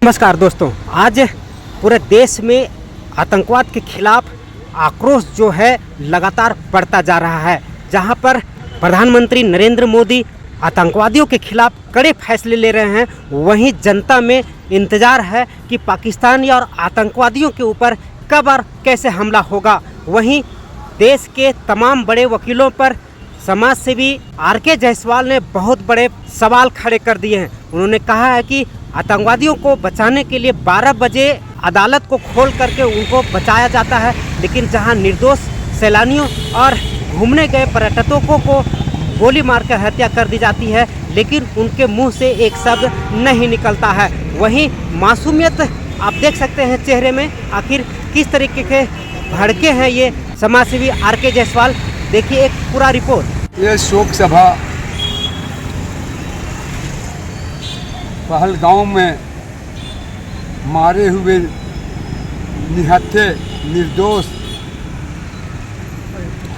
नमस्कार दोस्तों, आज पूरे देश में आतंकवाद के खिलाफ आक्रोश जो है लगातार बढ़ता जा रहा है। जहां पर प्रधानमंत्री नरेंद्र मोदी आतंकवादियों के खिलाफ कड़े फैसले ले रहे हैं, वहीं जनता में इंतज़ार है कि पाकिस्तानी और आतंकवादियों के ऊपर कब और कैसे हमला होगा। वहीं देश के तमाम बड़े वकीलों पर समाज सेवी आर.के. जायसवाल ने बहुत बड़े सवाल खड़े कर दिए हैं। उन्होंने कहा है कि आतंकवादियों को बचाने के लिए 12 बजे अदालत को खोल करके उनको बचाया जाता है, लेकिन जहां निर्दोष सैलानियों और घूमने गए पर्यटकों को गोली मारकर हत्या कर दी जाती है, लेकिन उनके मुंह से एक शब्द नहीं निकलता है। वहीं मासूमियत आप देख सकते हैं चेहरे में, आखिर किस तरीके के भड़के हैं ये समाजसेवी आर.के. जायसवाल। देखिए एक पूरा रिपोर्ट। ये शोक सभा पहलगांव में मारे हुए निहत्थे निर्दोष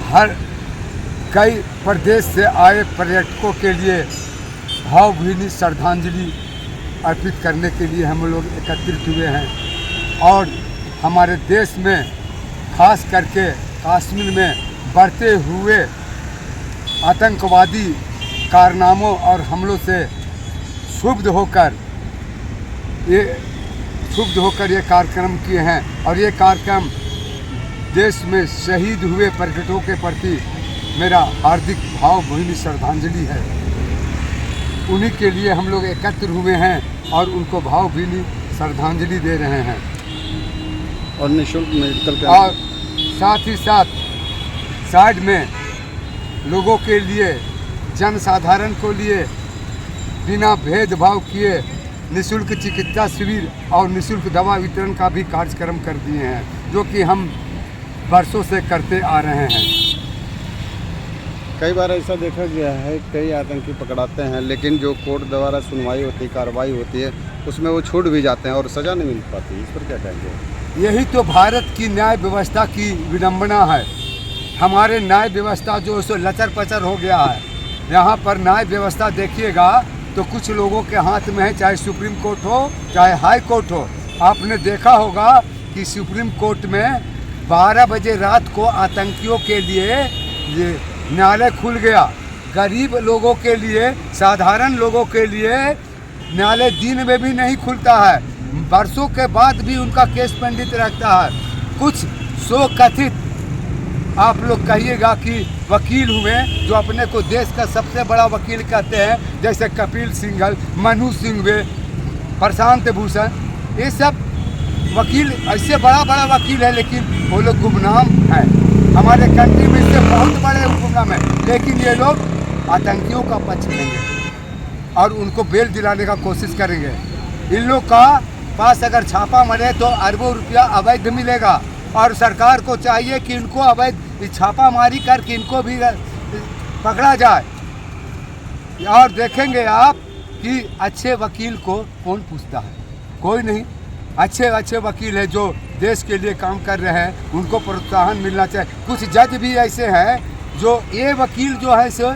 हर कई प्रदेश से आए पर्यटकों के लिए भावभीनी श्रद्धांजलि अर्पित करने के लिए हम लोग एकत्रित हुए हैं। और हमारे देश में खास करके कश्मीर में बढ़ते हुए आतंकवादी कारनामों और हमलों से क्षुब्ध होकर ये कार्यक्रम किए हैं। और ये कार्यक्रम देश में शहीद हुए पर्यटकों के प्रति मेरा हार्दिक भावभीनी श्रद्धांजलि है। उन्हीं के लिए हम लोग एकत्र हुए हैं और उनको भावभीनी श्रद्धांजलि दे रहे हैं। और निःशुल्क मेडिकल और साथ ही साथ साइड में लोगों के लिए, जनसाधारण को लिए बिना भेदभाव किए निःशुल्क चिकित्सा शिविर और निःशुल्क दवा वितरण का भी कार्यक्रम कर दिए हैं, जो कि हम वर्षों से करते आ रहे हैं। कई बार ऐसा देखा गया है, कई आतंकी पकड़ाते हैं, लेकिन जो कोर्ट द्वारा सुनवाई होती है, कार्रवाई होती है, उसमें वो छूट भी जाते हैं और सज़ा नहीं मिल पाती। इस पर क्या कहेंगे? यही तो भारत की न्याय व्यवस्था की विडंबना है। हमारे न्याय व्यवस्था जो सो लचर पचर हो गया है। यहाँ पर न्याय व्यवस्था देखिएगा तो कुछ लोगों के हाथ में है, चाहे सुप्रीम कोर्ट हो चाहे हाई कोर्ट हो। आपने देखा होगा कि सुप्रीम कोर्ट में 12 बजे रात को आतंकियों के लिए ये न्यायालय खुल गया। गरीब लोगों के लिए, साधारण लोगों के लिए न्यायालय दिन में भी नहीं खुलता है। वर्षों के बाद भी उनका केस पेंडिंग रहता है। कुछ सो कथित आप लोग कहिएगा कि वकील हुए जो अपने को देश का सबसे बड़ा वकील कहते हैं, जैसे कपिल सिंघल, मनु सिंघवी, प्रशांत भूषण, ये सब वकील ऐसे बड़ा वकील है, लेकिन वो लोग गुमनाम हैं। हमारे कंट्री में इससे बहुत बड़े गुमनाम हैं, लेकिन ये लोग आतंकियों का पक्ष लेंगे और उनको बेल दिलाने का कोशिश करेंगे। इन लोग का पास अगर छापा मरे तो अरबों रुपया अवैध मिलेगा, और सरकार को चाहिए कि इनको अवैध छापामारी करके इनको भी पकड़ा जाए। और देखेंगे आप कि अच्छे वकील को कौन पूछता है? कोई नहीं। अच्छे वकील है जो देश के लिए काम कर रहे हैं, उनको प्रोत्साहन मिलना चाहिए। कुछ जज भी ऐसे हैं जो ये वकील जो है सो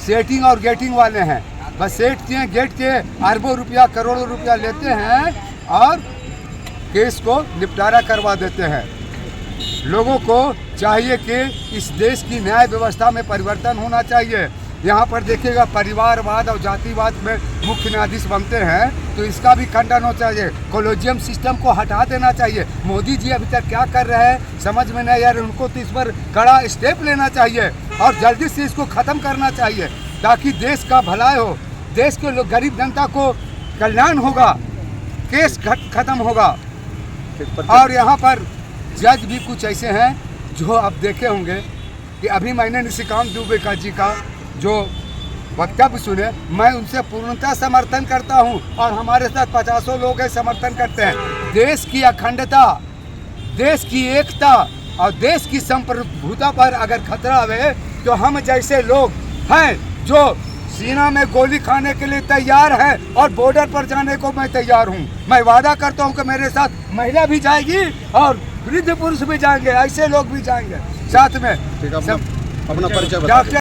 सेटिंग और गेटिंग वाले हैं, बस सेट किए गेट के अरबों रुपया करोड़ों रुपया लेते हैं और केस को निपटारा करवा देते हैं। लोगों को चाहिए कि इस देश की न्याय व्यवस्था में परिवर्तन होना चाहिए। यहाँ पर देखिएगा परिवारवाद और जातिवाद में मुख्य न्यायाधीश बनते हैं, तो इसका भी खंडन होना चाहिए। कॉलेजियम सिस्टम को हटा देना चाहिए। मोदी जी अभी तक क्या कर रहे हैं समझ में नहीं आ रहा। उनको तो इस पर कड़ा स्टेप लेना चाहिए और जल्दी से इसको ख़त्म करना चाहिए, ताकि देश का भलाई हो, देश के लोग गरीब जनता को कल्याण होगा, केस खत्म होगा। और यहाँ पर जज भी कुछ ऐसे हैं जो आप देखे होंगे कि अभी मैंने निशिकांत दुबे जी का जो वक्तव्य सुने, मैं उनसे पूर्णतः समर्थन करता हूं, और हमारे साथ 50 लोग हैं समर्थन करते हैं। देश की अखंडता, देश की एकता और देश की संप्रभुता पर अगर खतरा है तो हम जैसे लोग हैं जो सीना में गोली खाने के लिए तैयार है और बॉर्डर पर जाने को मैं तैयार हूं। मैं वादा करता हूं कि मेरे साथ महिला भी जाएगी और वृद्ध पुरुष भी जाएंगे, ऐसे लोग भी जाएंगे साथ में। अपना परिचय